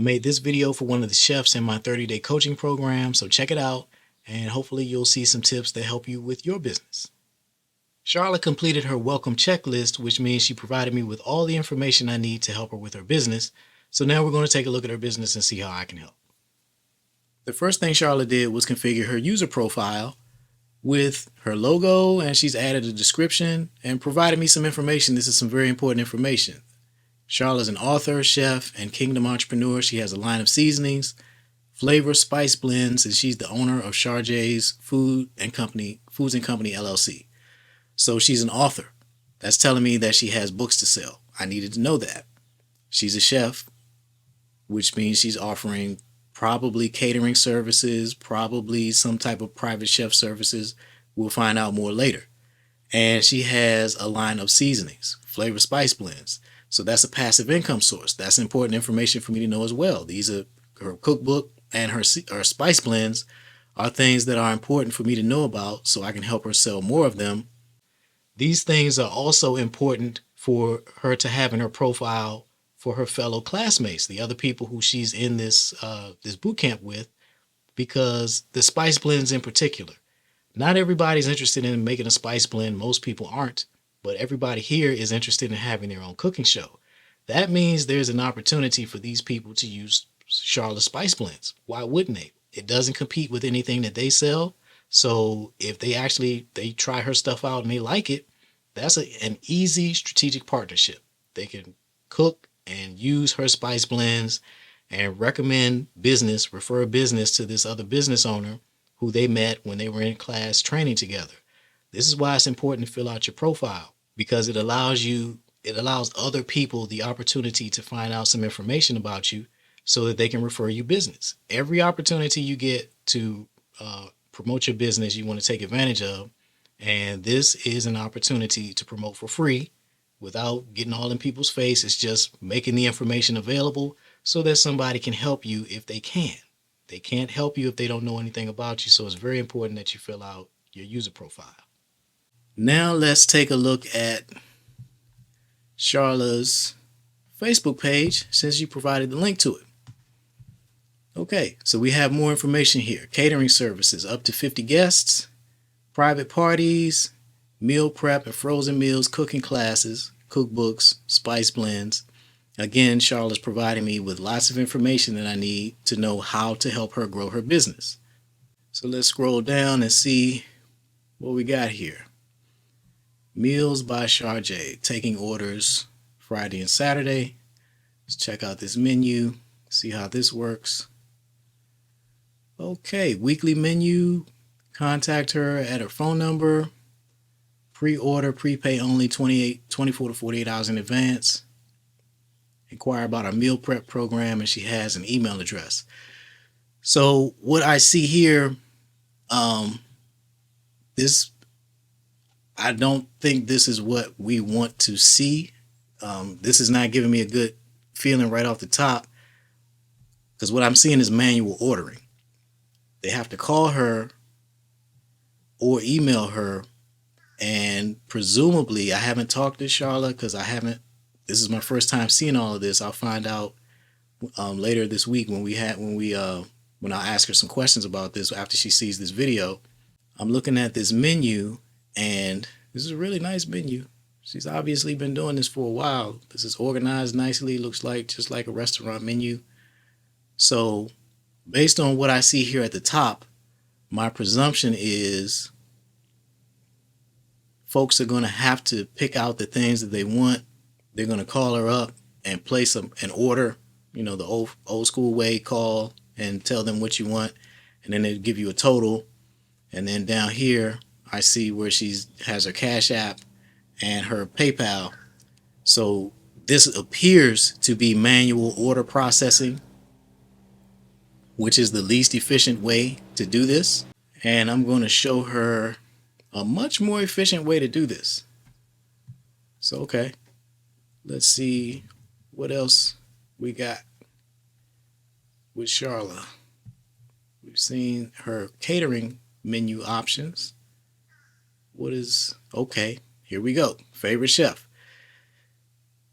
made this video for one of the chefs in my 30-day coaching program, so check it out and hopefully you'll see some tips that help you with your business. Charlotte completed her welcome checklist, which means she provided me with all the information I need to help her with her business. So now we're going to take a look at her business and see how I can help. The first thing Charlotte did was configure her user profile with her logo, and she's added a description and provided me some information. This is some very important information. Charlotte's an author, chef, and kingdom entrepreneur. She has a line of seasonings, flavor spice blends, and she's the owner of Charjay's Foods and Company LLC. So she's an author. That's telling me that she has books to sell. I needed to know that. She's a chef, which means she's offering probably catering services, probably some type of private chef services. We'll find out more later. And she has a line of seasonings, flavor spice blends. So that's a passive income source. That's important information for me to know as well. These are her cookbook and her spice blends are things that are important for me to know about so I can help her sell more of them. These things are also important for her to have in her profile for her fellow classmates, the other people who she's in this boot camp with, because the spice blends in particular, not everybody's interested in making a spice blend. Most people aren't, but everybody here is interested in having their own cooking show. That means there's an opportunity for these people to use Charlotte's spice blends. Why wouldn't they? It doesn't compete with anything that they sell. So if they try her stuff out and they like it, that's an easy strategic partnership. They can cook and use her spice blends and refer business to this other business owner who they met when they were in class training together. This is why it's important to fill out your profile, because it allows other people the opportunity to find out some information about you so that they can refer you business. Every opportunity you get to promote your business, you want to take advantage of. And this is an opportunity to promote for free without getting all in people's face. It's just making the information available so that somebody can help you if they can. They can't help you if they don't know anything about you. So it's very important that you fill out your user profile. Now let's take a look at Charlotte's Facebook page since you provided the link to it. Okay, so we have more information here. Catering services, up to 50 guests, private parties, meal prep and frozen meals, cooking classes, cookbooks, spice blends. Again, Charlotte's providing me with lots of information that I need to know how to help her grow her business. So let's scroll down and see what we got here. Meals by Charjay, taking orders Friday and Saturday. Let's check out this menu, see how this works. Okay, weekly menu. Contact her at her phone number. Pre-order, prepay only 24 to 48 hours in advance. Inquire about our meal prep program, and she has an email address. So what I see here, I don't think this is what we want to see. This is not giving me a good feeling right off the top, because what I'm seeing is manual ordering. They have to call her or email her, and presumably, I haven't talked to Charlotte because this is my first time seeing all of this. I'll find out later this week when I'll ask her some questions about this after she sees this video. I'm looking at this menu, and this is a really nice menu. She's obviously been doing this for a while. This is organized nicely, looks like just like a restaurant menu. So based on what I see here at the top, my presumption is folks are going to have to pick out the things that they want. They're going to call her up and place an order, the old school way, call and tell them what you want, and then they give you a total. And then down here, I see where she has her Cash App and her PayPal. So this appears to be manual order processing, which is the least efficient way to do this. And I'm going to show her a much more efficient way to do this. So, okay, let's see what else we got with Charlotte. We've seen her catering menu options. Okay, here we go. Favorite chef.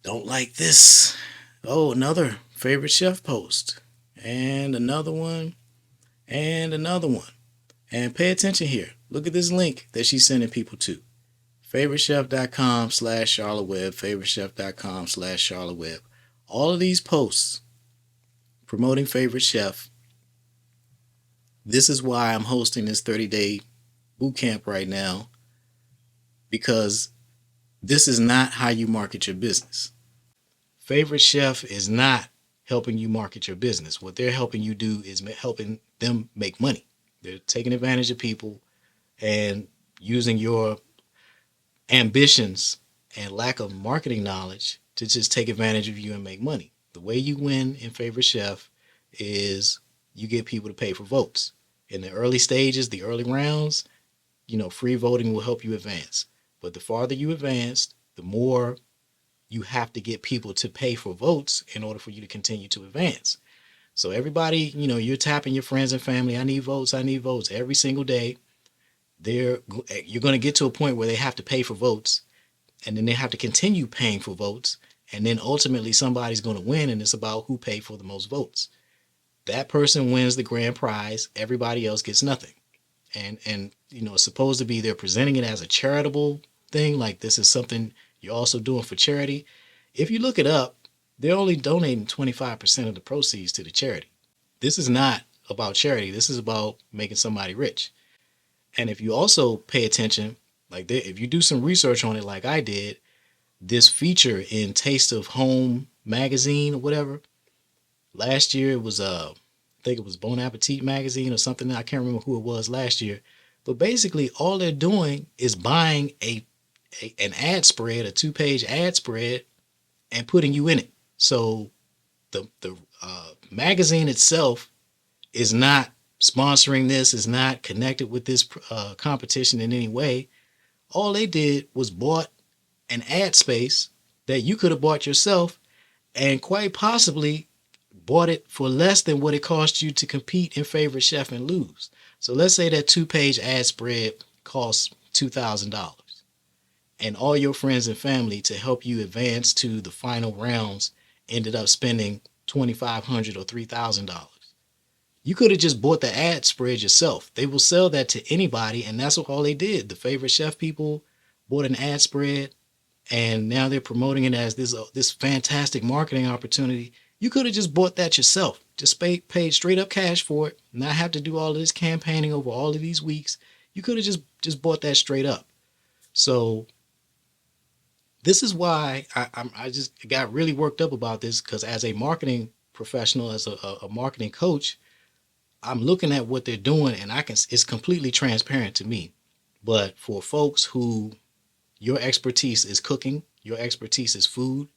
Don't like this. Oh, another favorite chef post, and another one, and another one. And pay attention here. Look at this link that she's sending people to. Favoritechef.com/CharlotteWebb, favoritechef.com/CharlotteWebb. All of these posts promoting Favorite Chef. This is why I'm hosting this 30-day boot camp right now, because this is not how you market your business. Favorite Chef is not helping you market your business. What they're helping you do is helping them make money. They're taking advantage of people and using your ambitions and lack of marketing knowledge to just take advantage of you and make money. The way you win in Favorite Chef is you get people to pay for votes. In the early stages, the early rounds, free voting will help you advance. But the farther you advance, the more you have to get people to pay for votes in order for you to continue to advance. So everybody, you're tapping your friends and family. I need votes every single day. You're going to get to a point where they have to pay for votes, and then they have to continue paying for votes. And then ultimately somebody's going to win, and it's about who paid for the most votes. That person wins the grand prize. Everybody else gets nothing. And it's supposed to be, they're presenting it as a charitable thing. Like this is something you're also doing for charity. If you look it up, they're only donating 25% of the proceeds to the charity. This is not about charity. This is about making somebody rich. And if you also pay attention, if you do some research on it, like I did, this feature in Taste of Home magazine or whatever, last year it was, I think it was Bon Appetit magazine or something. I can't remember who it was last year. But basically all they're doing is buying an ad spread, a 2-page ad spread, and putting you in it. So the magazine itself is not sponsoring this, is not connected with this competition in any way. All they did was bought an ad space that you could have bought yourself, and quite possibly bought it for less than what it cost you to compete in Favorite Chef and lose. So let's say that 2-page ad spread costs $2,000, and all your friends and family to help you advance to the final rounds ended up spending $2,500 or $3,000. You could have just bought the ad spread yourself. They will sell that to anybody, and that's all they did. The Favorite Chef people bought an ad spread, and now they're promoting it as this fantastic marketing opportunity. You could have just bought that yourself. Just paid straight up cash for it, not have to do all of this campaigning over all of these weeks. You could have just bought that straight up. So this is why I just got really worked up about this, because as a marketing professional, as a marketing coach, I'm looking at what they're doing, and it's completely transparent to me. But for folks who your expertise is cooking, your expertise is food,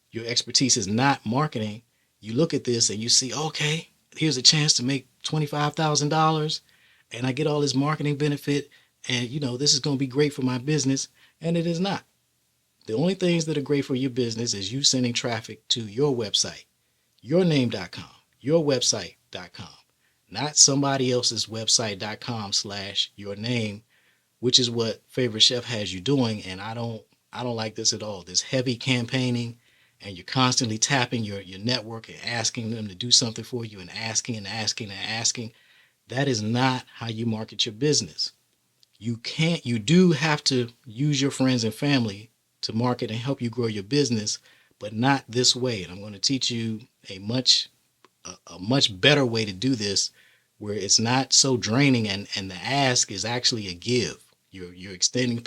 your expertise is not marketing, you look at this and you see, okay, here's a chance to make $25,000, and I get all this marketing benefit, and this is going to be great for my business, and it is not. The only things that are great for your business is you sending traffic to your website, yourname.com, yourwebsite.com, not somebody else's website.com/yourname, which is what Favorite Chef has you doing. And I don't like this at all. This heavy campaigning, and you're constantly tapping your network and asking them to do something for you, and asking and asking and asking. That is not how you market your business. You do have to use your friends and family to market and help you grow your business, but not this way. And I'm going to teach you a much better way to do this, where it's not so draining, and the ask is actually a give. You're extending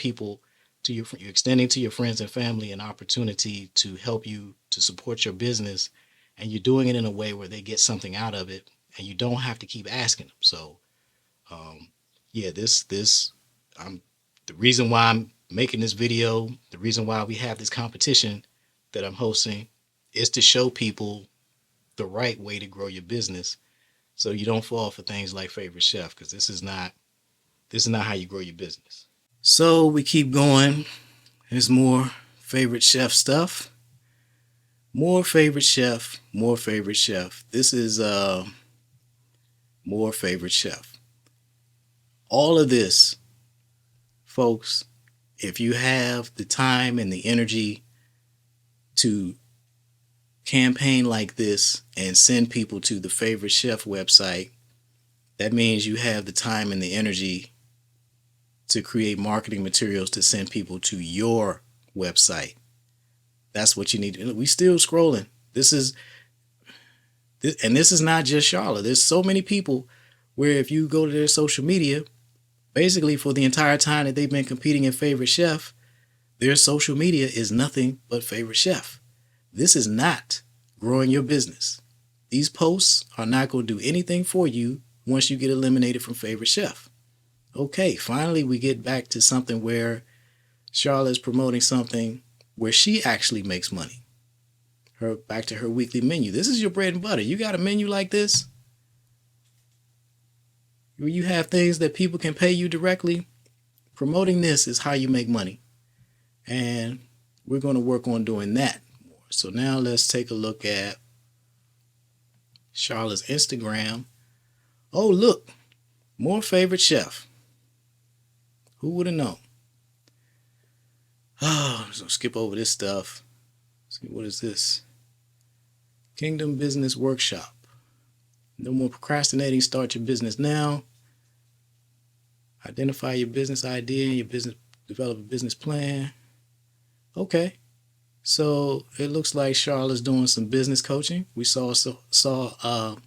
you're extending to your friends and family an opportunity to help you to support your business, and you're doing it in a way where they get something out of it, and you don't have to keep asking them. So, the reason why I'm making this video, the reason why we have this competition that I'm hosting, is to show people the right way to grow your business, so you don't fall for things like Favorite Chef, because this is not how you grow your business. So we keep going. There's more Favorite Chef stuff. More Favorite Chef. This is more Favorite Chef. All of this, folks, if you have the time and the energy to campaign like this and send people to the Favorite Chef website, that means you have the time and the energy to create marketing materials to send people to your website. That's what you need. We still scrolling. This is not just Charlotte. There's so many people where if you go to their social media, basically for the entire time that they've been competing in Favorite Chef, their social media is nothing but Favorite Chef. This is not growing your business. These posts are not going to do anything for you once you get eliminated from Favorite Chef. Okay, finally we get back to something where Charlotte's promoting something where she actually makes money. Back to her weekly menu. This is your bread and butter. You got a menu like this where you have things that people can pay you directly. Promoting this is how you make money. And we're going to work on doing that more. So now let's take a look at Charlotte's Instagram. Oh, look, more Favorite Chef. Who would have known? Oh, I'm going to skip over this stuff. Let's see, what is this? Kingdom Business Workshop. No more procrastinating. Start your business now. Identify your business idea and your business. Develop a business plan. Okay, so it looks like Charlotte's doing some business coaching. We saw an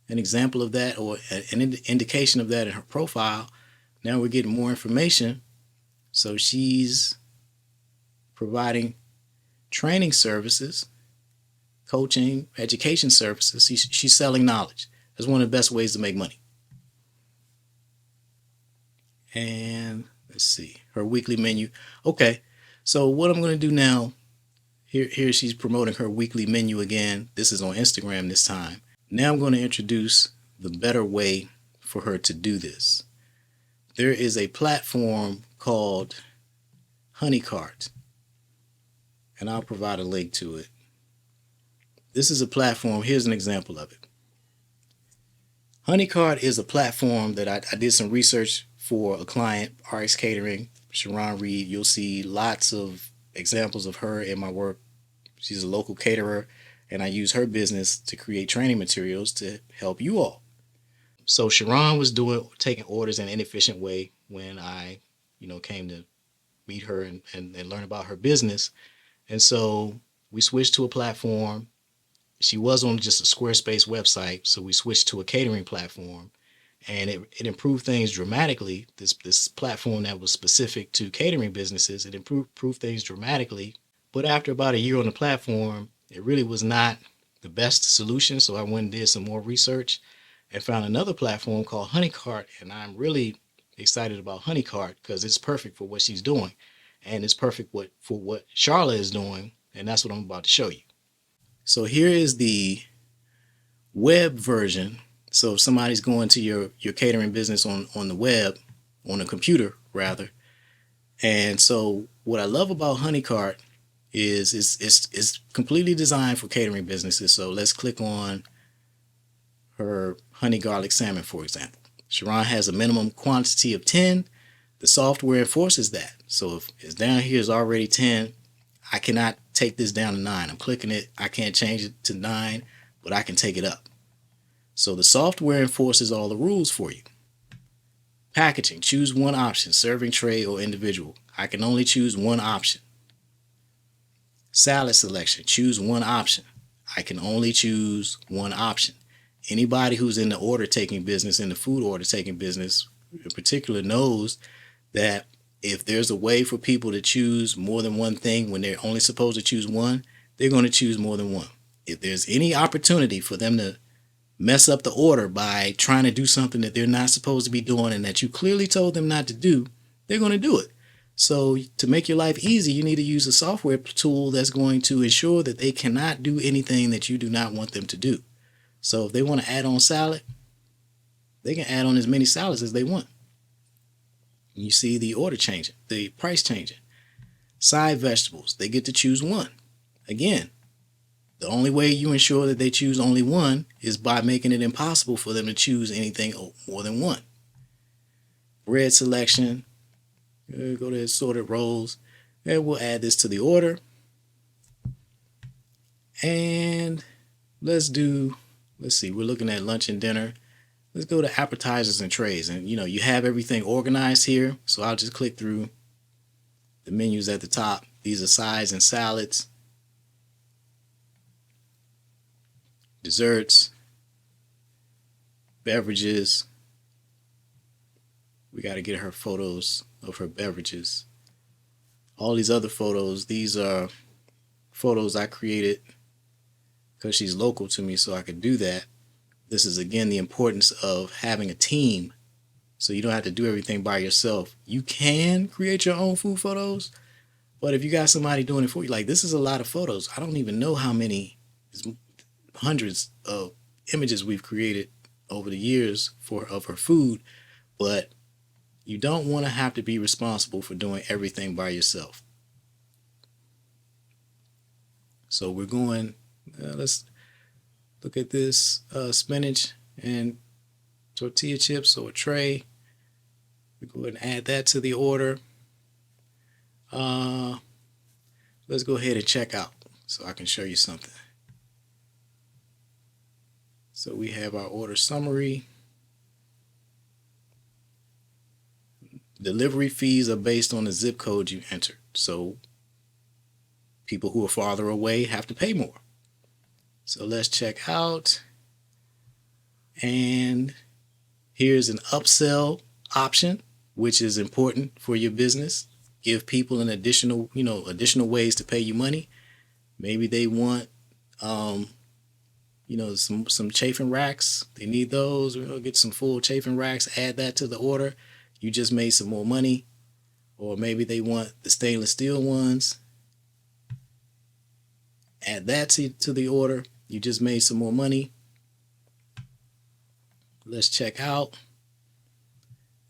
example of that, or an indication of that in her profile. Now we're getting more information. So she's providing training services, coaching, education services. She's selling knowledge. That's one of the best ways to make money. And let's see, her weekly menu. Okay, so what I'm going to do now, here she's promoting her weekly menu again. This is on Instagram this time. Now I'm going to introduce the better way for her to do this. There is a platform called Honeycart, and I'll provide a link to it. This is a platform. Here's an example of it. Honeycart is a platform that I did some research for a client, RX Catering, Sharon Reed. You'll see lots of examples of her in my work. She's a local caterer, and I use her business to create training materials to help you all. So Sharon was taking orders in an inefficient way when I, came to meet her and learn about her business. And so we switched to a platform. She was on just a Squarespace website, so we switched to a catering platform, and it improved things dramatically. This platform that was specific to catering businesses, it improved things dramatically. But after about a year on the platform, it really was not the best solution. So I went and did some more research and found another platform called Honeycart, and I'm really excited about Honeycart because it's perfect for what she's doing, and it's perfect for what Charlotte is doing, and that's what I'm about to show you. So here is the web version. So if somebody's going to your catering business on the web, on a computer rather. And so what I love about Honeycart is it's completely designed for catering businesses. So let's click on her honey garlic salmon, for example. Sharon has a minimum quantity of 10. The software enforces that. So if it's down here is already 10, I cannot take this down to 9. I'm clicking it. I can't change it to 9, but I can take it up. So the software enforces all the rules for you. Packaging, choose one option, serving tray or individual. I can only choose one option. Salad selection, choose one option. I can only choose one option. Anybody who's in the order taking business, in the food order taking business in particular, knows that if there's a way for people to choose more than one thing when they're only supposed to choose one, they're going to choose more than one. If there's any opportunity for them to mess up the order by trying to do something that they're not supposed to be doing and that you clearly told them not to do, they're going to do it. So to make your life easy, you need to use a software tool that's going to ensure that they cannot do anything that you do not want them to do. So if they want to add on salad, they can add on as many salads as they want. You see the order changing, the price changing. Side vegetables, they get to choose one. Again, the only way you ensure that they choose only one is by making it impossible for them to choose anything more than one. Bread selection, go to assorted rolls, and we'll add this to the order. And let's see, we're looking at lunch and dinner. Let's go to appetizers and trays. And you have everything organized here. So I'll just click through the menus at the top. These are sides and salads, desserts, beverages. We got to get her photos of her beverages. All these other photos, these are photos I created because she's local to me, so I could do that. This is, again, the importance of having a team, so you don't have to do everything by yourself. You can create your own food photos, but if you got somebody doing it for you, like, this is a lot of photos. I don't even know how many, hundreds of images we've created over the years of her food, but you don't want to have to be responsible for doing everything by yourself. So we're going, let's look at this spinach and tortilla chips, or a tray. We go ahead and add that to the order. Let's go ahead and check out so I can show you something. So we have our order summary. Delivery fees are based on the zip code you entered. So people who are farther away have to pay more. So let's check out. And here's an upsell option, which is important for your business. Give people an additional ways to pay you money. Maybe they want, some chafing racks. They need those. We'll get some full chafing racks. Add that to the order. You just made some more money. Or maybe they want the stainless steel ones. Add that to the order. You just made some more money. Let's check out.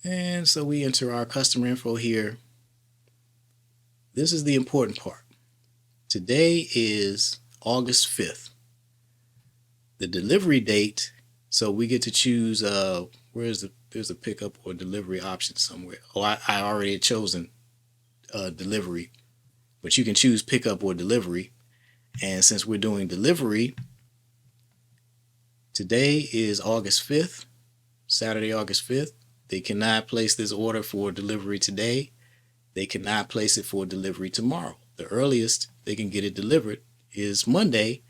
And so we enter our customer info here. This is the important part. Today is August 5th. The delivery date, so we get to choose, there's a pickup or delivery option somewhere. Oh, I already had chosen delivery, but you can choose pickup or delivery. And since we're doing delivery, today is August 5th, Saturday, August 5th. They cannot place this order for delivery today. They cannot place it for delivery tomorrow. The earliest they can get it delivered is Monday.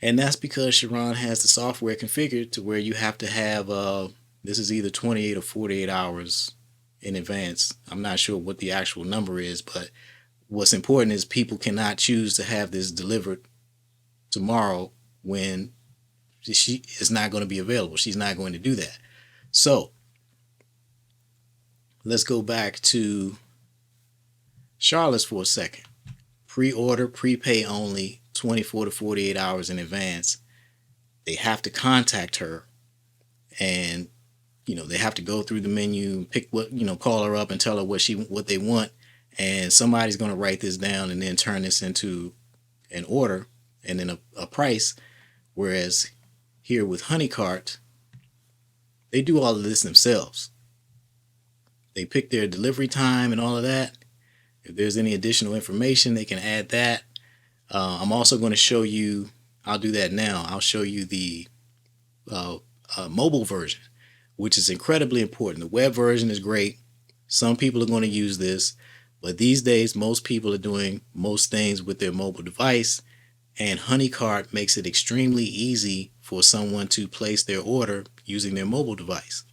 And that's because Sharon has the software configured to where you have to have, this is either 28 or 48 hours in advance. I'm not sure what the actual number is, but what's important is people cannot choose to have this delivered tomorrow when she is not going to be available. She's not going to do that. So let's go back to Charlotte's for a second. Pre-order, prepay only, 24 to 48 hours in advance. They have to contact her, and they have to go through the menu, pick what, call her up and tell her what they want, and somebody's going to write this down and then turn this into an order and then a price. Whereas here with Honeycart, they do all of this themselves. They pick their delivery time and all of that. If there's any additional information, they can add that. I'm also going to show you, I'll do that now. I'll show you the mobile version, which is incredibly important. The web version is great. Some people are going to use this, but these days, most people are doing most things with their mobile device, and Honeycart makes it extremely easy for someone to place their order using their mobile device.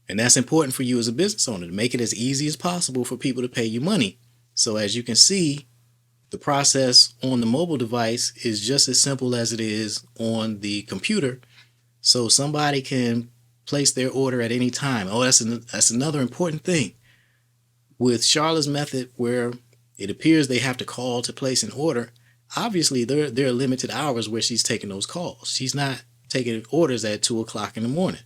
And that's important for you as a business owner, to make it as easy as possible for people to pay you money. So as you can see, the process on the mobile device is just as simple as it is on the computer. So somebody can place their order at any time. Oh, that's another important thing. With Charlotte's method, where it appears they have to call to place an order, obviously there are limited hours where she's taking those calls. She's not taking orders at 2 o'clock in the morning.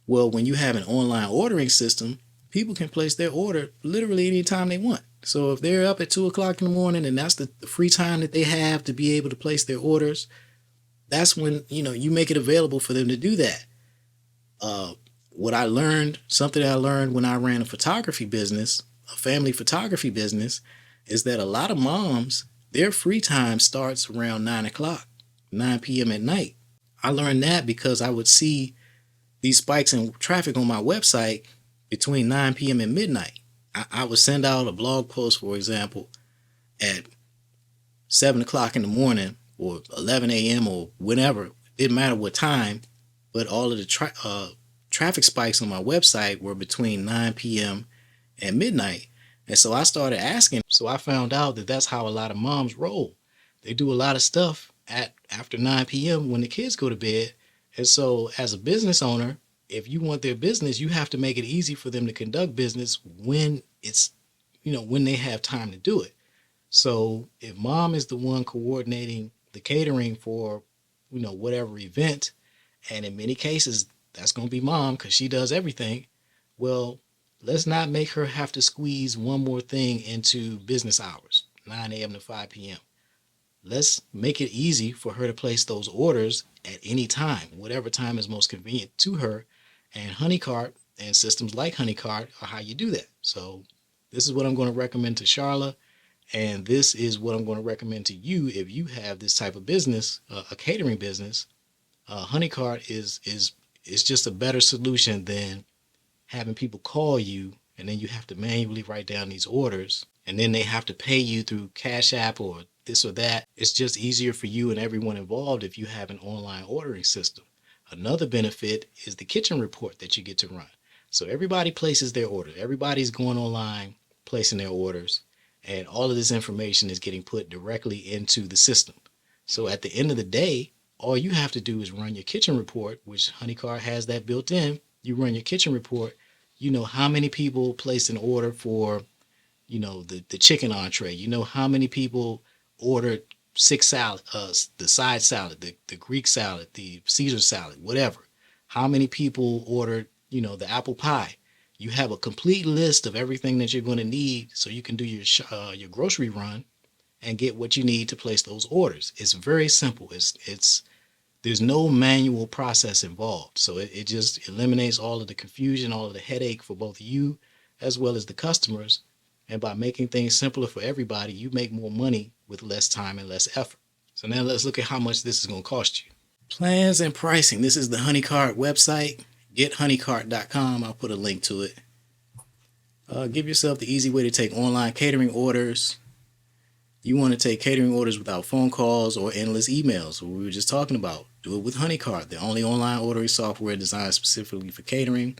Well, when you have an online ordering system, people can place their order literally anytime they want. So if they're up at 2 o'clock in the morning and that's the free time that they have to be able to place their orders, that's when, you make it available for them to do that. Something I learned when I ran a photography business, a family photography business, is that a lot of moms, their free time starts around 9 o'clock. 9 p.m. at night. I learned that because I would see these spikes in traffic on my website between 9 p.m. and midnight. I would send out a blog post, for example, at 7 o'clock in the morning or 11 a.m. or whenever. It didn't matter what time, but all of the traffic spikes on my website were between 9 p.m. and midnight. And so I started asking. So I found out that that's how a lot of moms roll. They do a lot of stuff at after 9 p.m. when the kids go to bed. And so as a business owner, if you want their business, you have to make it easy for them to conduct business when it's, when they have time to do it. So if mom is the one coordinating the catering for, whatever event, and in many cases, that's going to be mom because she does everything. Well, let's not make her have to squeeze one more thing into business hours, 9 a.m. to 5 p.m. Let's make it easy for her to place those orders at any time, whatever time is most convenient to her. And Honeycart and systems like Honeycart are how you do that. So this is what I'm going to recommend to Charla. And this is what I'm going to recommend to you if you have this type of business, a catering business. Honeycart is just a better solution than having people call you and then you have to manually write down these orders and then they have to pay you through Cash App or this or that. It's just easier for you and everyone involved if you have an online ordering system. Another benefit is the kitchen report that you get to run. So everybody places their order. Everybody's going online, placing their orders, and all of this information is getting put directly into the system. So at the end of the day, all you have to do is run your kitchen report, which Honeycart has that built in. You run your kitchen report, you know how many people placed an order for, the chicken entree. You know how many people ordered six salad, the side salad, the Greek salad, the Caesar salad, whatever. How many people ordered, the apple pie. You have a complete list of everything that you're going to need so you can do your grocery run and get what you need to place those orders. It's very simple. It's there's no manual process involved. So it just eliminates all of the confusion, all of the headache for both you as well as the customers. And by making things simpler for everybody, you make more money with less time and less effort. So now let's look at how much this is going to cost you. Plans and pricing. This is the Honeycart website. GetHoneycart.com. I'll put a link to it. Give yourself the easy way to take online catering orders. You want to take catering orders without phone calls or endless emails, what we were just talking about. Do it with Honeycart, the only online ordering software designed specifically for catering.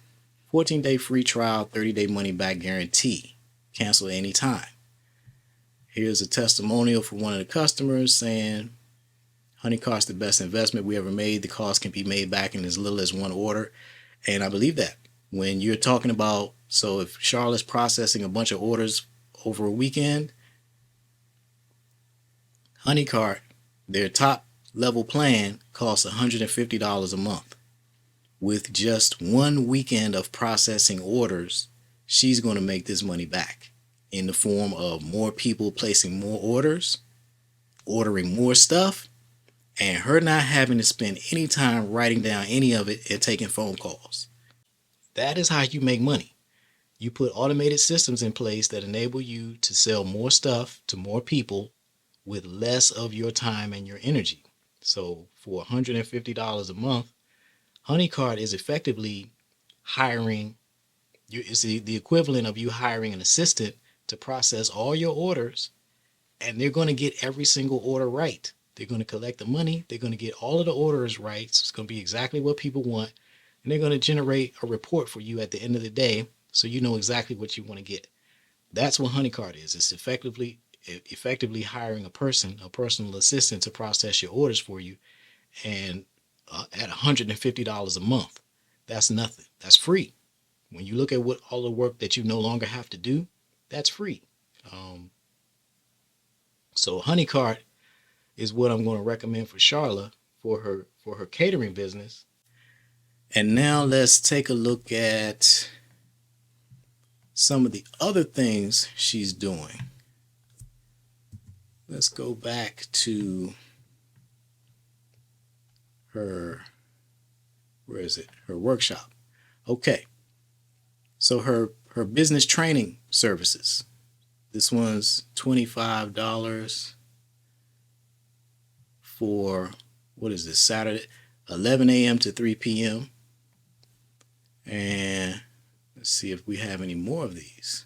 14-day free trial, 30-day money-back guarantee. Cancel at any time. Here's a testimonial from one of the customers saying, Honeycart's the best investment we ever made. The cost can be made back in as little as one order. And I believe that. When you're talking about, so if Charlotte's processing a bunch of orders over a weekend, Honeycart, their top level plan costs $150 a month. With just one weekend of processing orders, she's going to make this money back in the form of more people placing more orders, ordering more stuff, and her not having to spend any time writing down any of it and taking phone calls. That is how you make money. You put automated systems in place that enable you to sell more stuff to more people with less of your time and your energy. So for $150 a month, Honeycart is effectively hiring you. It's the equivalent of you hiring an assistant to process all your orders, and they're going to get every single order right. They're going to collect the money. They're going to get all of the orders right. So it's going to be exactly what people want, and they're going to generate a report for you at the end of the day, so you know exactly what you want to get. That's what Honeycart is. It's effectively hiring a personal assistant to process your orders for you, and at $150 a month, that's nothing. That's free. When you look at what all the work that you no longer have to do, that's free. So Honeycart is what I'm going to recommend for Charla for her catering business. And now let's take a look at some of the other things she's doing. Let's go back to her, her workshop. Okay. So her business training services. This one's $25 for what is this, Saturday, 11 a.m. to 3 p.m. And let's see if we have any more of these.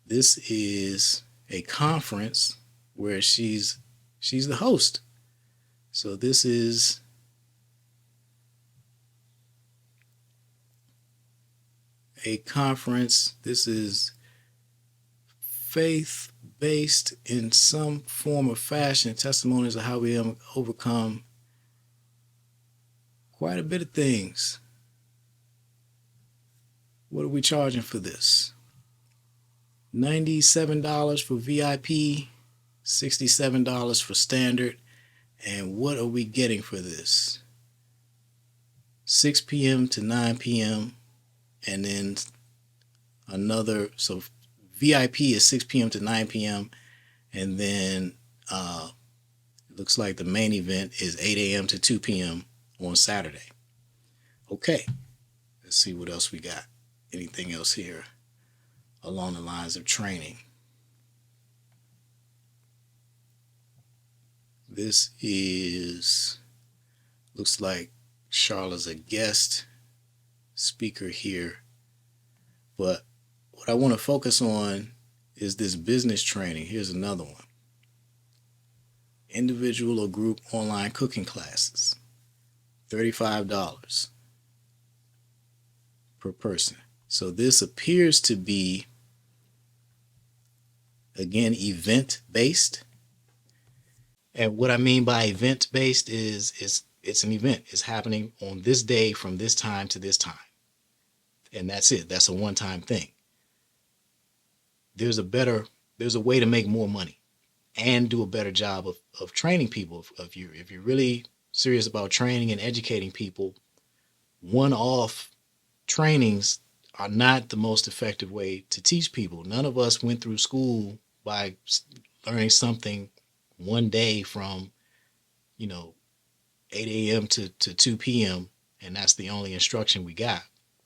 This is a conference where she's the host. So this is a conference. This is faith-based in some form or fashion. Testimonies of how we overcome quite a bit of things. What are we charging for this? $97 for VIP, $67 for standard. And what are we getting for this? 6 p.m. to 9 p.m. And then another, so VIP is 6 p.m. to 9 p.m. And then it looks like the main event is 8 a.m. to 2 p.m. on Saturday. Okay, let's see what else we got. Anything else here along the lines of training? This looks like Charlotte's a guest speaker here. But what I want to focus on is this business training. Here's another one. Individual or group online cooking classes. $35 per person. So this appears to be, again, event-based. And what I mean by event-based is it's an event. It's happening on this day from this time to this time. And that's it. That's a one-time thing. There's a way to make more money and do a better job of training people. If you're really serious about training and educating people, one-off trainings are not the most effective way to teach people. None of us went through school by learning something one day from, 8 a.m. to 2 p.m. and that's the only instruction we got.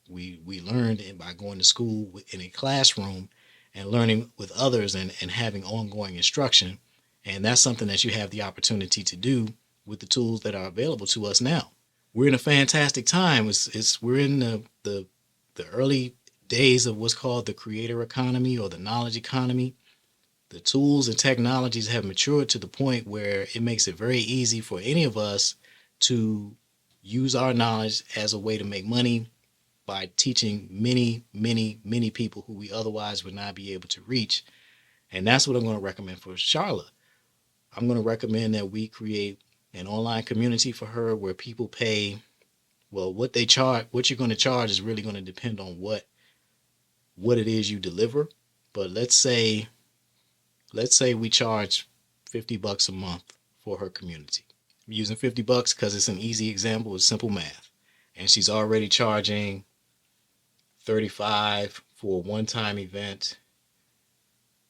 We learned it by going to school in a classroom and learning with others and having ongoing instruction. And that's something that you have the opportunity to do with the tools that are available to us now. We're in a fantastic time. We're in the early days of what's called the creator economy or the knowledge economy. The tools and technologies have matured to the point where it makes it very easy for any of us to use our knowledge as a way to make money by teaching many, many, many people who we otherwise would not be able to reach. And that's what I'm going to recommend for Charlotte. I'm going to recommend that we create an online community for her where people pay, well, what they charge, what you're going to charge is really going to depend on what it is you deliver. But let's say we charge $50 a month for her community. I'm using $50 because it's an easy example. It's simple math. And she's already charging $35 for a one-time event,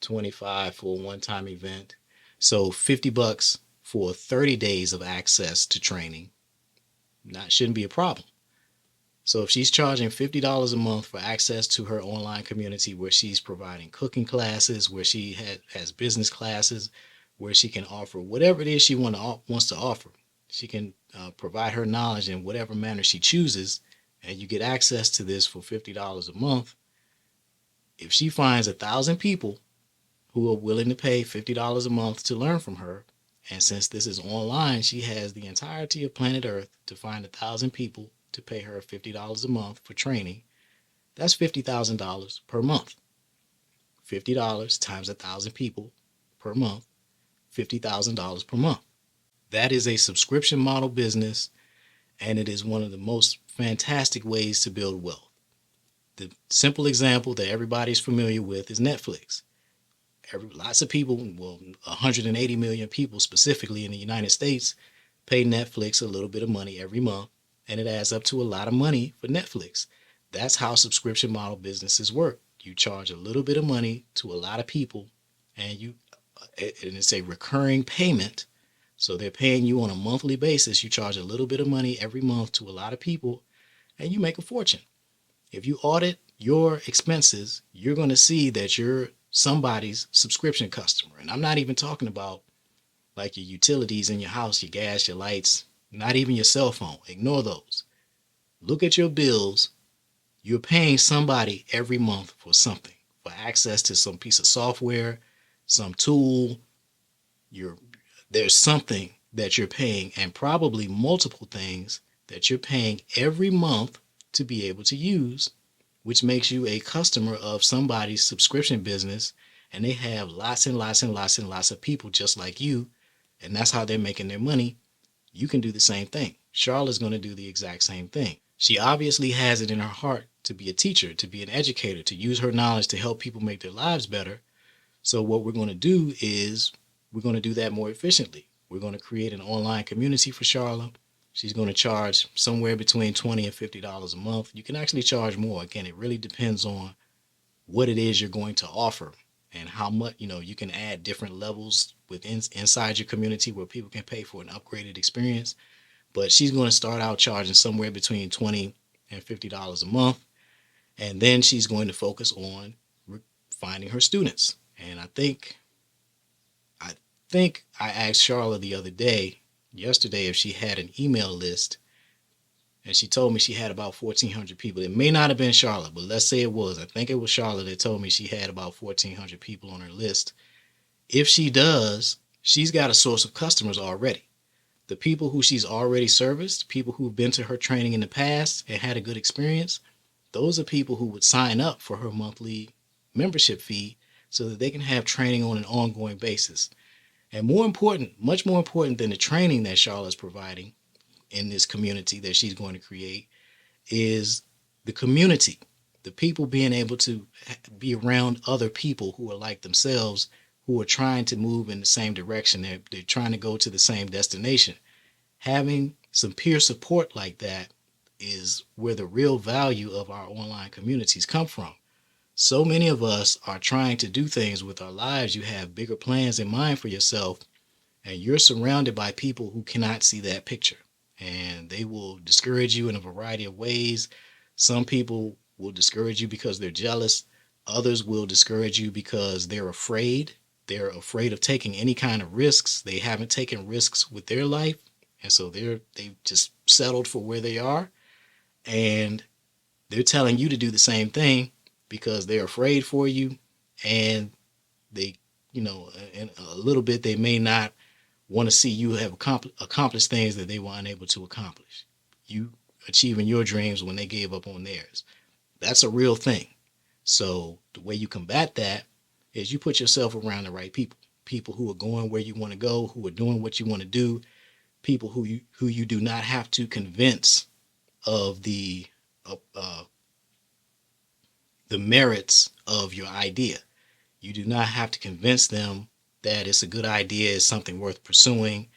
$25 for a one-time event. So $50 for 30 days of access to training shouldn't be a problem. So if she's charging $50 a month for access to her online community where she's providing cooking classes, where she has business classes, where she can offer whatever it is she wants to offer, she can provide her knowledge in whatever manner she chooses, and you get access to this for $50 a month. If she finds 1,000 people who are willing to pay $50 a month to learn from her, and since this is online, she has the entirety of planet Earth to find 1,000 people to pay her $50 a month for training, that's $50,000 per month. $50 times 1,000 people per month, $50,000 per month. That is a subscription model business, and it is one of the most fantastic ways to build wealth. The simple example that everybody's familiar with is Netflix. Lots of people, 180 million people specifically in the United States, pay Netflix a little bit of money every month, and it adds up to a lot of money for Netflix. That's how subscription model businesses work. You charge a little bit of money to a lot of people, and it's a recurring payment. So they're paying you on a monthly basis. You charge a little bit of money every month to a lot of people, and you make a fortune. If you audit your expenses, you're going to see that you're somebody's subscription customer. And I'm not even talking about like your utilities in your house, your gas, your lights, not even your cell phone. Ignore those. Look at your bills. You're paying somebody every month for something, for access to some piece of software, some tool. You're There's something that you're paying, and probably multiple things that you're paying every month to be able to use, which makes you a customer of somebody's subscription business. And they have lots and lots and lots and lots of people just like you, and that's how they're making their money. You can do the same thing. Charlotte's going to do the exact same thing. She obviously has it in her heart to be a teacher, to be an educator, to use her knowledge to help people make their lives better. So what we're going to do is we're going to do that more efficiently. We're going to create an online community for Charlotte. She's going to charge somewhere between $20 and $50 a month. You can actually charge more. Again, it really depends on what it is you're going to offer and how much, you can add different levels inside your community where people can pay for an upgraded experience. But she's going to start out charging somewhere between $20 and $50 a month. And then she's going to focus on finding her students. And I asked Charlotte yesterday, if she had an email list, and she told me she had about 1,400 people. It may not have been Charlotte, but let's say it was. I think it was Charlotte that told me she had about 1,400 people on her list. If she does, she's got a source of customers already. The people who she's already serviced, people who've been to her training in the past and had a good experience, those are people who would sign up for her monthly membership fee so that they can have training on an ongoing basis. And more important, much more important than the training that Charlotte's providing in this community that she's going to create, is the community, the people being able to be around other people who are like themselves, who are trying to move in the same direction. They're trying to go to the same destination. Having some peer support like that is where the real value of our online communities come from. So many of us are trying to do things with our lives. You have bigger plans in mind for yourself, and you're surrounded by people who cannot see that picture. And they will discourage you in a variety of ways. Some people will discourage you because they're jealous. Others will discourage you because they're afraid. They're afraid of taking any kind of risks. They haven't taken risks with their life. And so they've just settled for where they are. And they're telling you to do the same thing because they're afraid for you. And they, in a little bit, they may not want to see you have accomplished things that they were unable to accomplish. You achieving your dreams when they gave up on theirs. That's a real thing. So the way you combat that is you put yourself around the right people. People who are going where you want to go, who are doing what you want to do, people who you do not have to convince of the merits of your idea. You do not have to convince them that it's a good idea, it's something worth pursuing.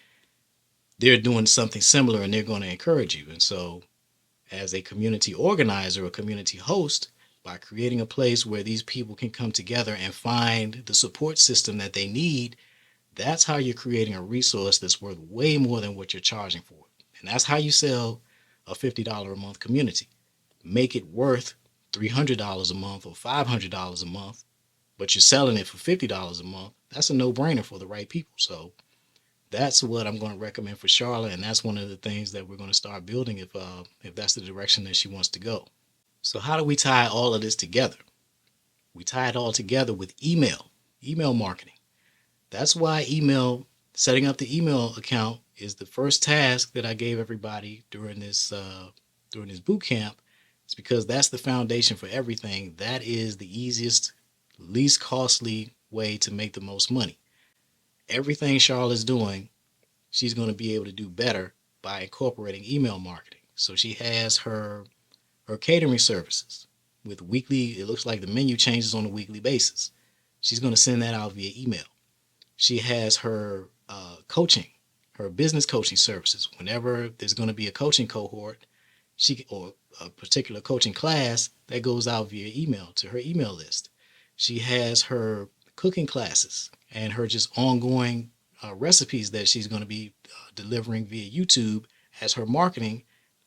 They're doing something similar and they're going to encourage you. And so, as a community organizer or community host, by creating a place where these people can come together and find the support system that they need, that's how you're creating a resource that's worth way more than what you're charging for. And that's how you sell a $50 a month community. Make it worth $300 a month or $500 a month, but you're selling it for $50 a month. That's a no-brainer for the right people. So that's what I'm going to recommend for Charlotte, and that's one of the things that we're going to start building if that's the direction that she wants to go. So how do we tie all of this together? We tie it all together with email marketing. That's why setting up the email account is the first task that I gave everybody during this boot camp. It's because that's the foundation for everything. That is the easiest, least costly way to make the most money. Everything Charlotte's doing, she's going to be able to do better by incorporating email marketing. So she has her catering services with weekly, it looks like the menu changes on a weekly basis. She's going to send that out via email. She has her coaching, her business coaching services. Whenever there's going to be a coaching cohort, or a particular coaching class, that goes out via email to her email list. She has her cooking classes and her just ongoing recipes that she's going to be delivering via YouTube as her marketing.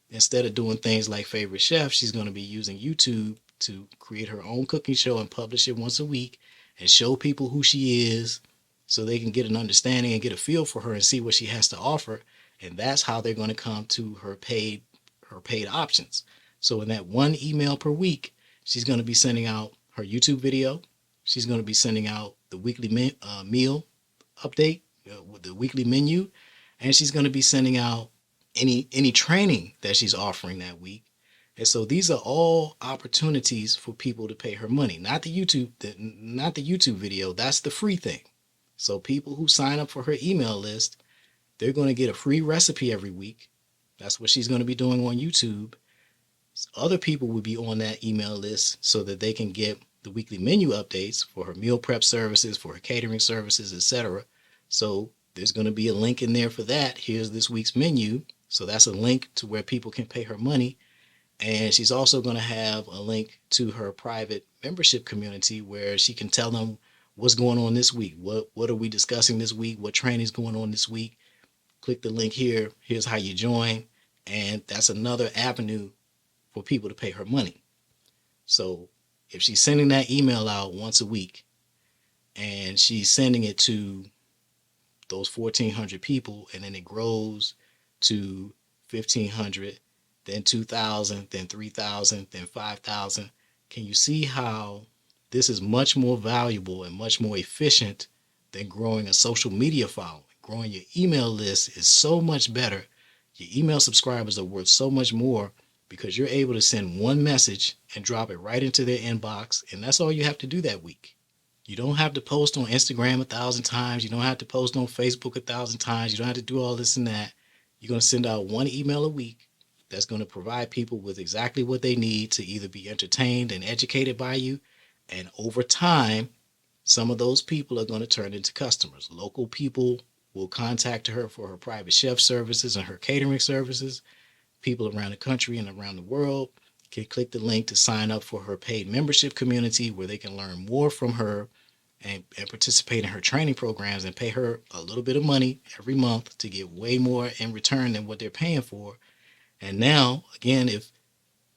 Instead of doing things like Favorite Chef, she's going to be using YouTube to create her own cooking show and publish it once a week and show people who she is, so they can get an understanding and get a feel for her and see what she has to offer. And that's how they're going to come to her paid options. So in that one email per week, she's going to be sending out her YouTube video. She's going to be sending out the weekly meal update with the weekly menu, and she's going to be sending out any training that she's offering that week. And so these are all opportunities for people to pay her money. Not the YouTube video. That's the free thing. So people who sign up for her email list, they're going to get a free recipe every week. That's what she's going to be doing on YouTube. Other people will be on that email list so that they can get the weekly menu updates for her meal prep services, for her catering services, etc. So there's going to be a link in there for that. Here's this week's menu. So that's a link to where people can pay her money. And she's also going to have a link to her private membership community where she can tell them what's going on this week. What are we discussing this week? What training is going on this week? Click the link here. Here's how you join. And that's another avenue for people to pay her money. So if she's sending that email out once a week and she's sending it to those 1,400 people, and then it grows to 1,500, then 2,000, then 3,000, then 5,000, can you see how this is much more valuable and much more efficient than growing a social media following? Growing your email list is so much better. Your email subscribers are worth so much more because you're able to send one message and drop it right into their inbox, and that's all you have to do that week. You don't have to post on Instagram 1,000 times. You don't have to post on Facebook 1,000 times. You don't have to do all this and that. You're going to send out one email a week that's going to provide people with exactly what they need to either be entertained and educated by you. And over time, some of those people are going to turn into customers. Local people will contact her for her private chef services and her catering services. People around the country and around the world can click the link to sign up for her paid membership community where they can learn more from her and participate in her training programs and pay her a little bit of money every month to get way more in return than what they're paying for. And now, again, if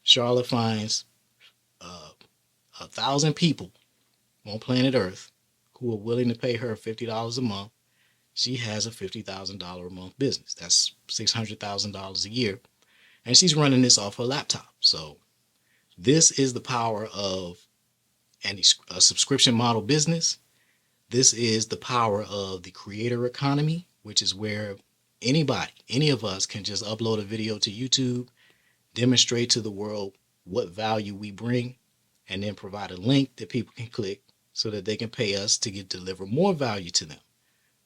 Charlotte finds 1,000 people on planet Earth who are willing to pay her $50 a month, she has a $50,000 a month business. That's $600,000 a year. And she's running this off her laptop. So this is the power of a subscription model business. This is the power of the creator economy, which is where anybody, any of us can just upload a video to YouTube, demonstrate to the world what value we bring, and then provide a link that people can click so that they can pay us to deliver more value to them.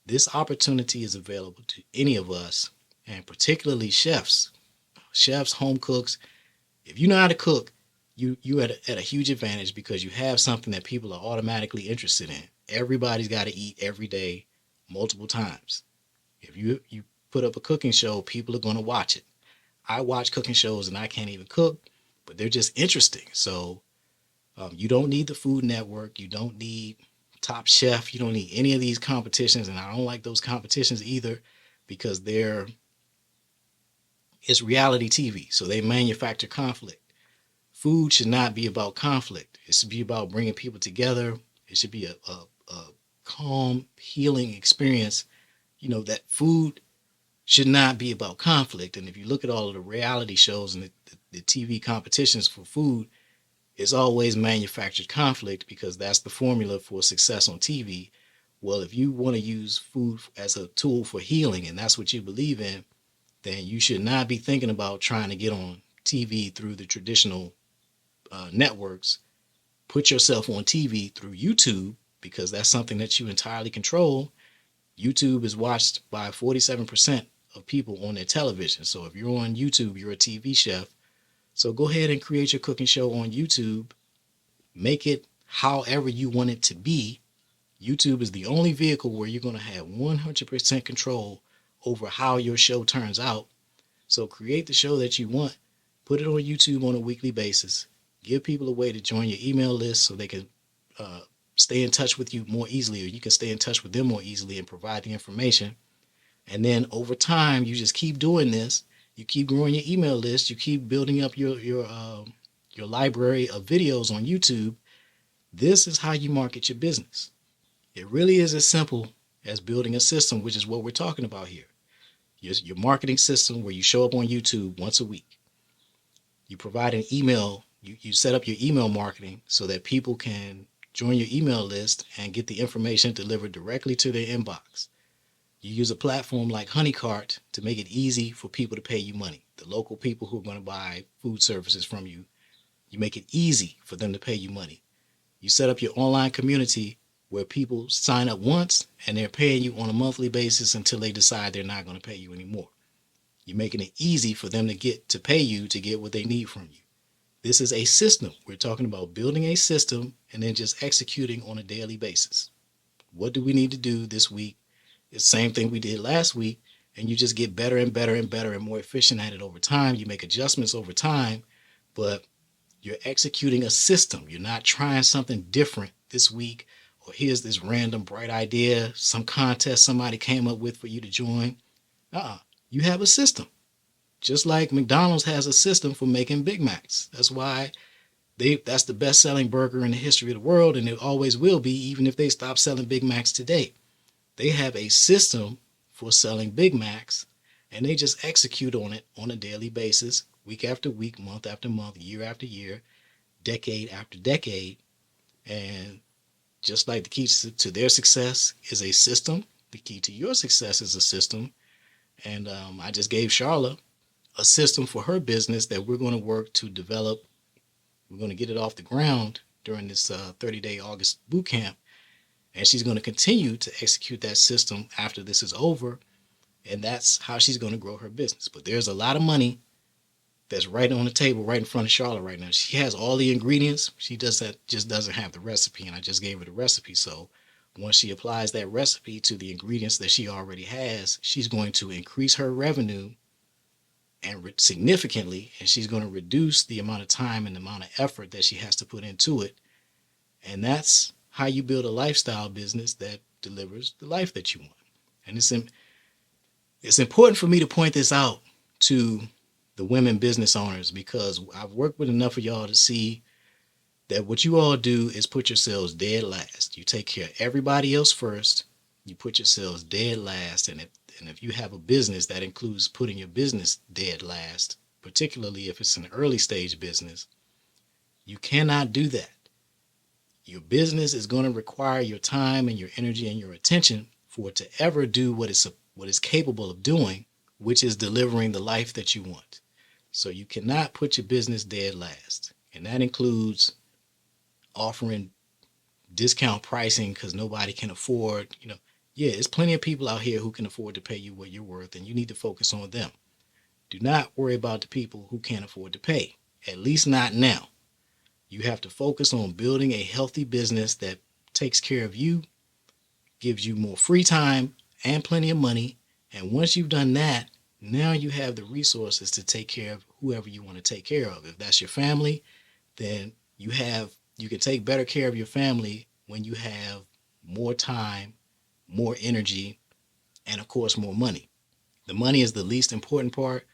This opportunity is available to any of us, and particularly chefs, home cooks. If you know how to cook, you at a huge advantage because you have something that people are automatically interested in. Everybody's got to eat every day, multiple times. If you put up a cooking show, people are going to watch it. I watch cooking shows and I can't even cook, but they're just interesting. So you don't need the Food Network. You don't need Top Chef. You don't need any of these competitions. And I don't like those competitions either because it's reality TV. So they manufacture conflict. Food should not be about conflict. It should be about bringing people together. It should be a calm, healing experience. You know, that food should not be about conflict. And if you look at all of the reality shows and the TV competitions for food, it's always manufactured conflict because that's the formula for success on TV. Well, if you want to use food as a tool for healing and that's what you believe in, then you should not be thinking about trying to get on TV through the traditional networks. Put yourself on TV through YouTube because that's something that you entirely control. YouTube is watched by 47% of people on their television. So if you're on YouTube, you're a TV chef. So go ahead and create your cooking show on YouTube. Make it however you want it to be. YouTube is the only vehicle where you're going to have 100% control over how your show turns out. So create the show that you want. Put it on YouTube on a weekly basis. Give people a way to join your email list so they can stay in touch with you more easily, or you can stay in touch with them more easily and provide the information. And then over time, you just keep doing this. You keep growing your email list. You keep building up your library of videos on YouTube. This is how you market your business. It really is as simple as building a system, which is what we're talking about here. Your marketing system where you show up on YouTube once a week. You provide an email, you set up your email marketing so that people can join your email list and get the information delivered directly to their inbox. You use a platform like Honeycart to make it easy for people to pay you money. The local people who are going to buy food services from you, you make it easy for them to pay you money. You set up your online community where people sign up once and they're paying you on a monthly basis until they decide they're not going to pay you anymore. You're making it easy for them to pay you to get what they need from you. This is a system. We're talking about building a system and then just executing on a daily basis. What do we need to do this week? It's the same thing we did last week, and you just get better and better and better and more efficient at it over time. You make adjustments over time, but you're executing a system. You're not trying something different this week, or here's this random bright idea, some contest somebody came up with for you to join. You have a system. Just like McDonald's has a system for making Big Macs. That's why that's the best selling burger in the history of the world, and it always will be, even if they stop selling Big Macs today. They have a system for selling Big Macs, and they just execute on it on a daily basis, week after week, month after month, year after year, decade after decade. And just like the key to their success is a system, the key to your success is a system. And I just gave Charla a system for her business that we're going to work to develop. We're going to get it off the ground during this 30-day August boot camp. And she's going to continue to execute that system after this is over. And that's how she's going to grow her business. But there's a lot of money that's right on the table, right in front of Charlotte right now. She has all the ingredients. She just doesn't have the recipe. And I just gave her the recipe. So once she applies that recipe to the ingredients that she already has, she's going to increase her revenue and significantly, and she's going to reduce the amount of time and the amount of effort that she has to put into it. And that's how you build a lifestyle business that delivers the life that you want. And it's important for me to point this out to the women business owners, because I've worked with enough of y'all to see that what you all do is put yourselves dead last. You take care of everybody else first. You put yourselves dead last. And if you have a business, that includes putting your business dead last, particularly if it's an early stage business. You cannot do that. Your business is going to require your time and your energy and your attention for it to ever do what it's capable of doing, which is delivering the life that you want. So you cannot put your business dead last. And that includes offering discount pricing because nobody can afford, there's plenty of people out here who can afford to pay you what you're worth, and you need to focus on them. Do not worry about the people who can't afford to pay, at least not now. You have to focus on building a healthy business that takes care of you, gives you more free time and plenty of money. And once you've done that, now you have the resources to take care of whoever you want to take care of. If that's your family, then you can take better care of your family when you have more time, more energy, and of course, more money. The money is the least important part,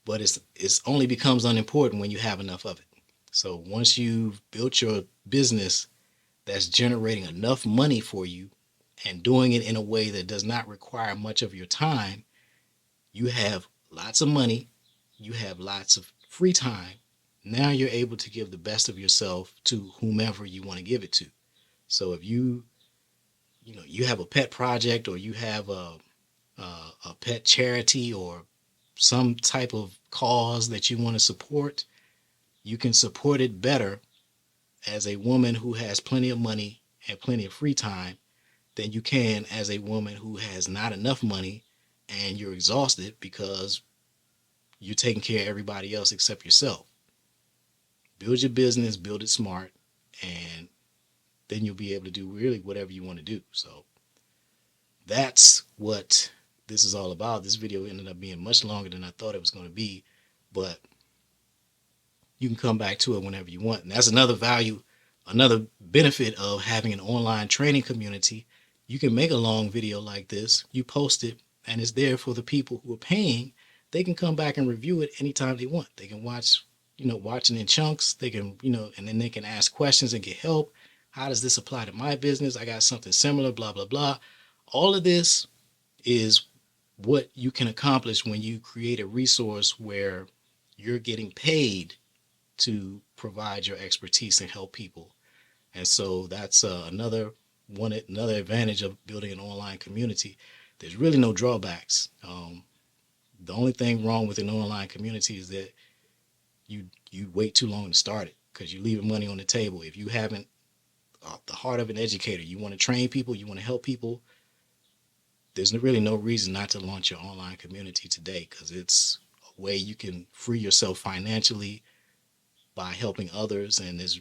but it's only becomes unimportant when you have enough of it. So once you've built your business that's generating enough money for you and doing it in a way that does not require much of your time, you have lots of money, you have lots of free time. Now you're able to give the best of yourself to whomever you want to give it to. So if you have a pet project, or you have a pet charity, or some type of cause that you want to support, you can support it better as a woman who has plenty of money and plenty of free time than you can as a woman who has not enough money and you're exhausted because you're taking care of everybody else except yourself. Build your business, build it smart, and then you'll be able to do really whatever you want to do. So that's what this is all about. This video ended up being much longer than I thought it was going to be, but you can come back to it whenever you want. And that's another value, another benefit of having an online training community. You can make a long video like this, you post it, and it's there for the people who are paying. They can come back and review it anytime they want. They can watch it in chunks. They can, and then they can ask questions and get help. How does this apply to my business? I got something similar, blah, blah, blah. All of this is what you can accomplish when you create a resource where you're getting paid to provide your expertise and help people. And so that's another advantage of building an online community. There's really no drawbacks. The only thing wrong with an online community is that you wait too long to start it because you're leaving money on the table. If you haven't the heart of an educator, you want to train people, you want to help people, there's really no reason not to launch your online community today, because it's a way you can free yourself financially by helping others, and there's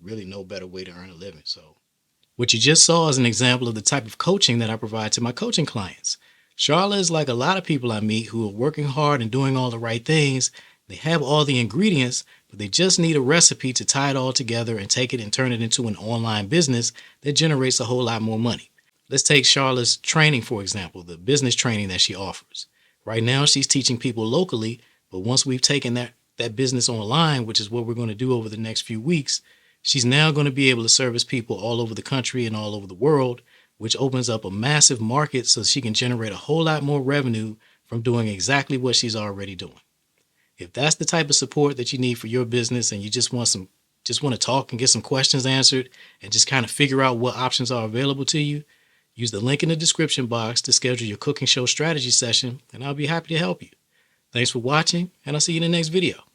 really no better way to earn a living. So what you just saw is an example of the type of coaching that I provide to my coaching clients. Charla is like a lot of people I meet who are working hard and doing all the right things. They have all the ingredients, but they just need a recipe to tie it all together and take it and turn it into an online business that generates a whole lot more money. Let's take Charla's training, for example, the business training that she offers. Right now, she's teaching people locally, but once we've taken that business online, which is what we're going to do over the next few weeks, she's now going to be able to service people all over the country and all over the world, which opens up a massive market so she can generate a whole lot more revenue from doing exactly what she's already doing. If that's the type of support that you need for your business, and you just want to talk and get some questions answered and just kind of figure out what options are available to you, use the link in the description box to schedule your cooking show strategy session, and I'll be happy to help you. Thanks for watching, and I'll see you in the next video.